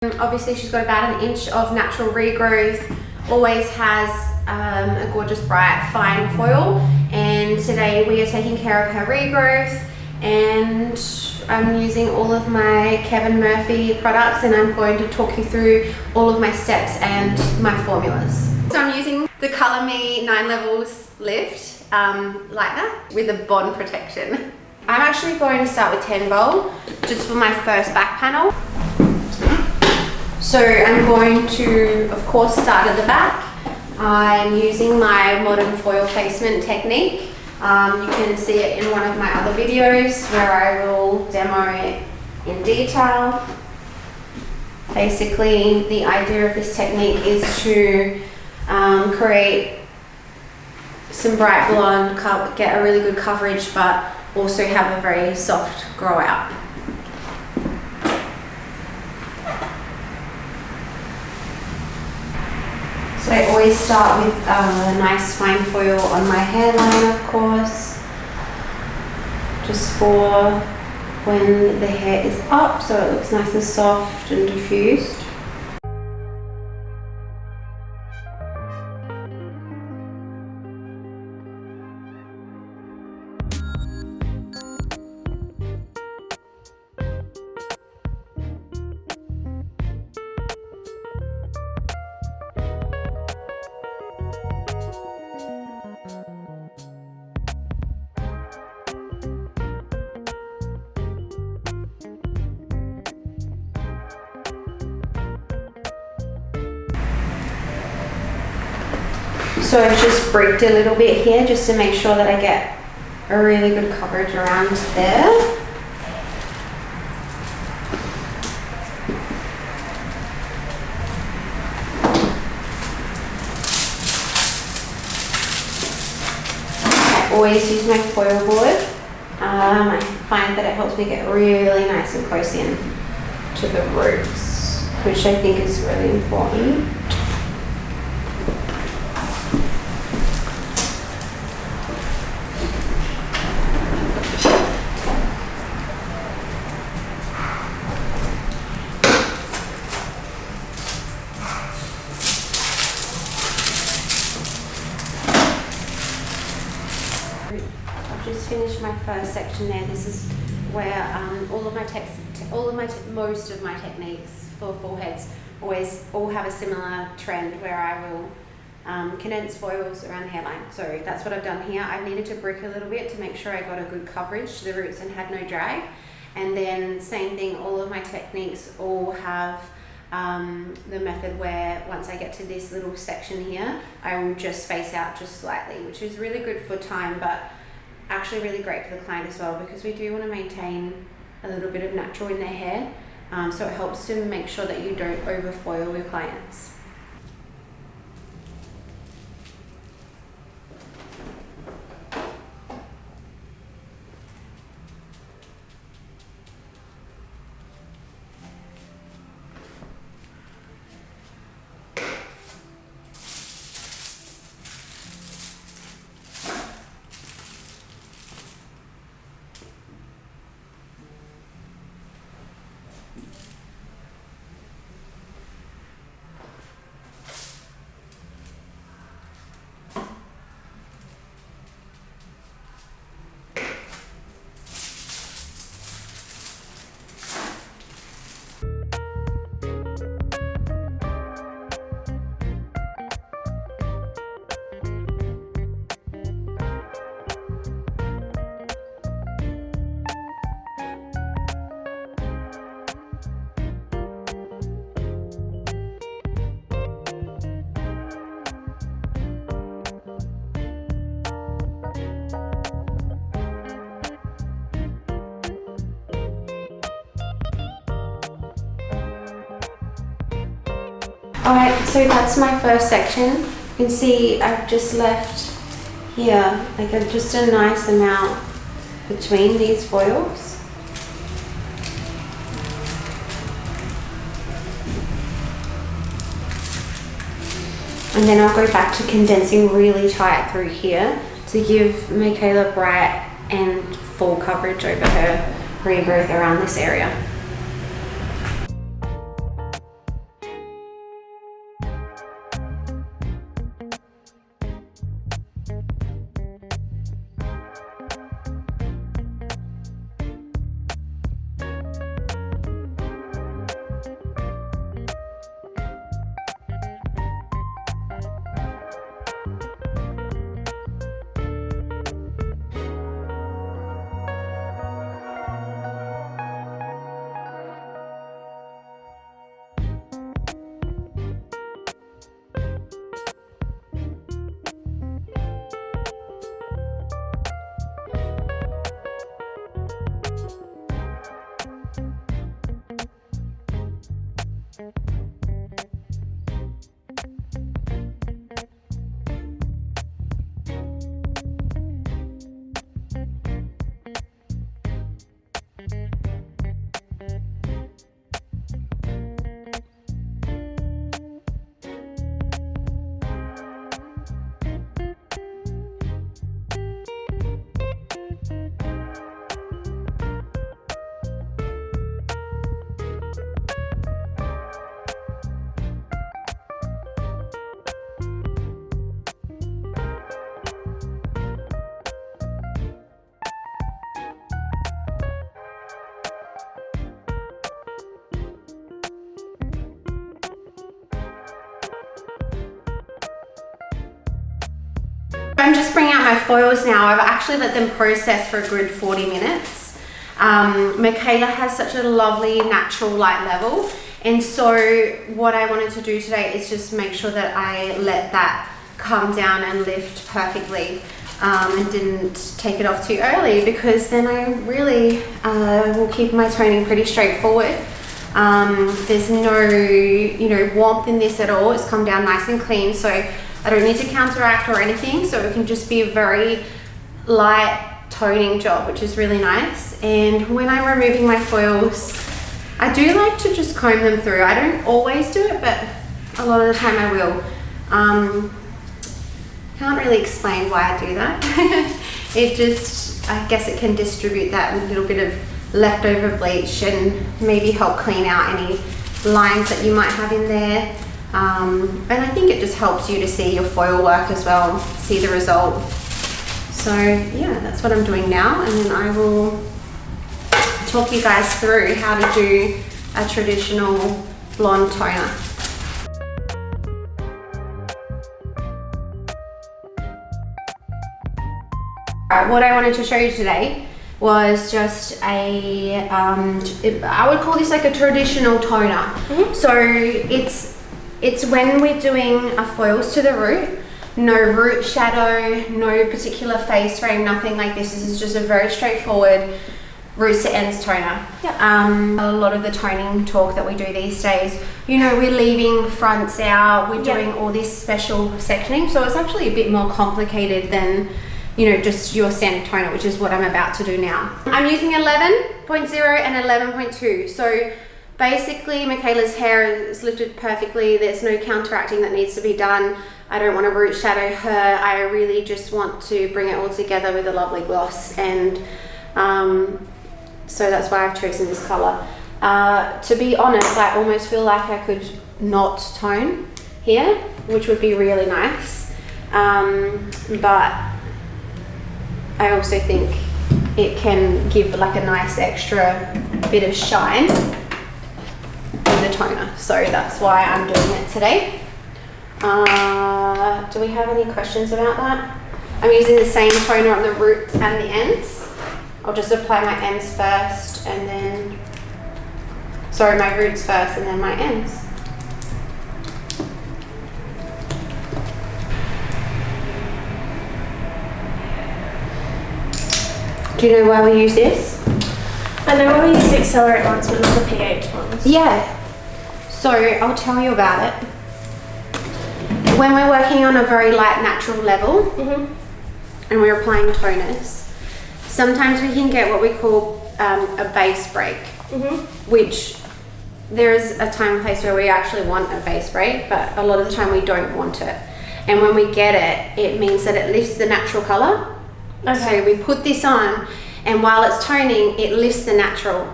Obviously she's got about 1 inch of natural regrowth, always has a gorgeous bright fine foil, and today we are taking care of her regrowth, and I'm using all of my Kevin Murphy products, and I'm going to talk you through all of my steps and my formulas. So I'm using the Color Me 9 Levels Lift lightener with a bond protection. I'm actually going to start with 10 bowl just for my first back panel. So I'm going to, of course, start at the back. I'm using my modern foil placement technique. You can see it in one of my other videos where I will demo it in detail. Basically, the idea of this technique is to create some bright blonde, get a really good coverage, but also have a very soft grow out. So I always start with a nice fine foil on my hairline, of course, just for when the hair is up, so it looks nice and soft and diffused. So I've just bricked a little bit here just to make sure that I get a really good coverage around there. I always use my foil board. I find that it helps me get really nice and close in to the roots, which I think is really important. I've just finished my first section there. This is where most of my techniques for foreheads all have a similar trend where I will condense foils around the hairline. So that's what I've done here. I've needed to brick a little bit to make sure I got a good coverage to the roots and had no drag. And then same thing, all of my techniques all have the method where once I get to this little section here, I will just space out just slightly, which is really good for time, but actually really great for the client as well, because we do want to maintain a little bit of natural in their hair. So it helps to make sure that you don't overfoil your clients. Alright, so that's my first section. You can see I've just left here like just a nice amount between these foils. And then I'll go back to condensing really tight through here to give Michaela bright and full coverage over her regrowth around this area. I'm just bringing out my foils now. I've actually let them process for a good 40 minutes. Michaela has such a lovely natural light level, and so what I wanted to do today is just make sure that I let that come down and lift perfectly, and didn't take it off too early, because then I really will keep my toning pretty straightforward. There's no warmth in this at all. It's come down nice and clean, so I don't need to counteract or anything, so it can just be a very light toning job, which is really nice. And when I'm removing my foils, I do like to just comb them through. I don't always do it, but a lot of the time I will. Can't really explain why I do that. It just, I guess it can distribute that little bit of leftover bleach and maybe help clean out any lines that you might have in there. And I think it just helps you to see your foil work as well, see the result. So yeah, that's what I'm doing now, and then I will talk you guys through how to do a traditional blonde toner. Alright, what I wanted to show you today was just a, I would call this like a traditional toner. Mm-hmm. So it's when we're doing our foils to the root, no root shadow, no particular face frame, nothing like this. This is just a very straightforward roots to ends toner. Yeah. A lot of the toning talk that we do these days, we're leaving fronts out, we're doing all this special sectioning, so it's actually a bit more complicated than just your standard toner, which is what I'm about to do now. I'm using 11.0 and 11.2. So basically, Michaela's hair is lifted perfectly. There's no counteracting that needs to be done. I don't want to root shadow her. I really just want to bring it all together with a lovely gloss. And so that's why I've chosen this color. To be honest, I almost feel like I could not tone here, which would be really nice. But I also think it can give like a nice extra bit of shine with the toner, so that's why I'm doing it today. Do we have any questions about that? I'm using the same toner on the roots and the ends. I'll just apply my ends first and then, sorry, my roots first and then my ends. Do you know why we use this? I know why we use the accelerate ones, but not the pH ones. Yeah. So I'll tell you about it. When we're working on a very light natural level, and we're applying toners, sometimes we can get what we call a base break, which there is a time and place where we actually want a base break, but a lot of the time we don't want it. And when we get it, it means that it lifts the natural color. Okay. So we put this on, and while it's toning, it lifts the natural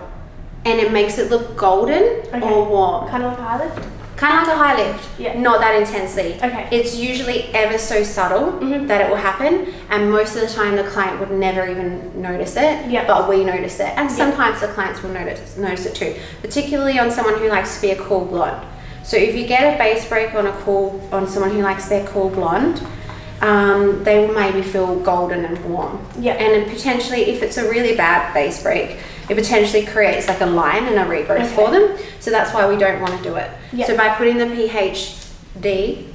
and it makes it look golden or warm. Kind of like a high lift? Kind of like a high lift, yeah. Not that intensely. Okay. It's usually ever so subtle that it will happen, and most of the time the client would never even notice it, but we notice it. And sometimes the clients will notice it too, particularly on someone who likes to be a cool blonde. So if you get a base break on someone who likes their cool blonde, they will maybe feel golden and warm. Yeah. And potentially, if it's a really bad base break, it potentially creates like a line and a regrowth for them. So that's why we don't want to do it. So by putting the PhD,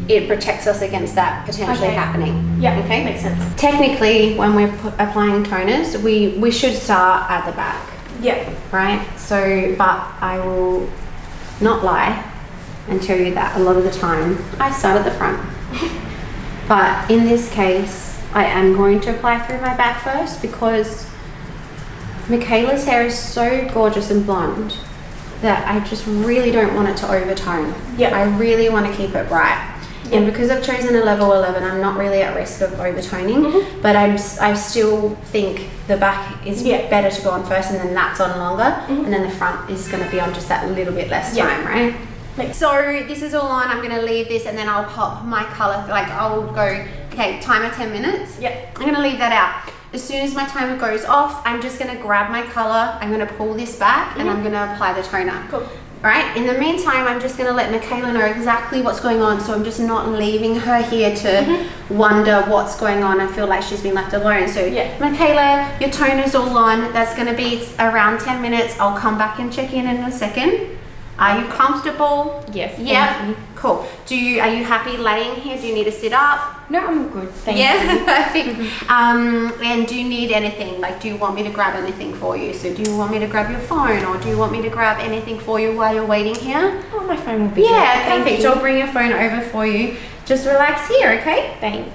it protects us against that potentially happening. Yeah. Okay. Makes sense. Technically, when we're applying toners, we should start at the back. Yeah. right? So, but I will not lie and tell you that a lot of the time I start at the front. But in this case, I am going to apply through my back first because Michaela's hair is so gorgeous and blonde that I just really don't want it to overtone. Yeah. I really want to keep it bright. Yeah. And because I've chosen a level 11, I'm not really at risk of overtoning, but I still think the back is better to go on first, and then that's on longer, and then the front is going to be on just that little bit less time, right? So this is all on. I'm going to leave this, and then I'll pop my color. Like I'll go, okay, timer 10 minutes. Yeah. I'm going to leave that out. As soon as my timer goes off, I'm just going to grab my color. I'm going to pull this back, and I'm going to apply the toner. Cool. Right. In the meantime, I'm just going to let Michaela know exactly what's going on, so I'm just not leaving her here to wonder what's going on. I feel like she's been left alone. So Michaela, your toner's all on. That's going to be around 10 minutes. I'll come back and check in a second. Are you comfortable? Yes. Yep. Cool. Are you happy laying here? Do you need to sit up? No, I'm good. Thank you. Yeah, perfect. And do you need anything? Like, do you want me to grab anything for you? So do you want me to grab your phone, or do you want me to grab anything for you while you're waiting here? Oh, my phone will be Yeah, good. perfect. I'll bring your phone over for you. Just relax here, okay? Thanks.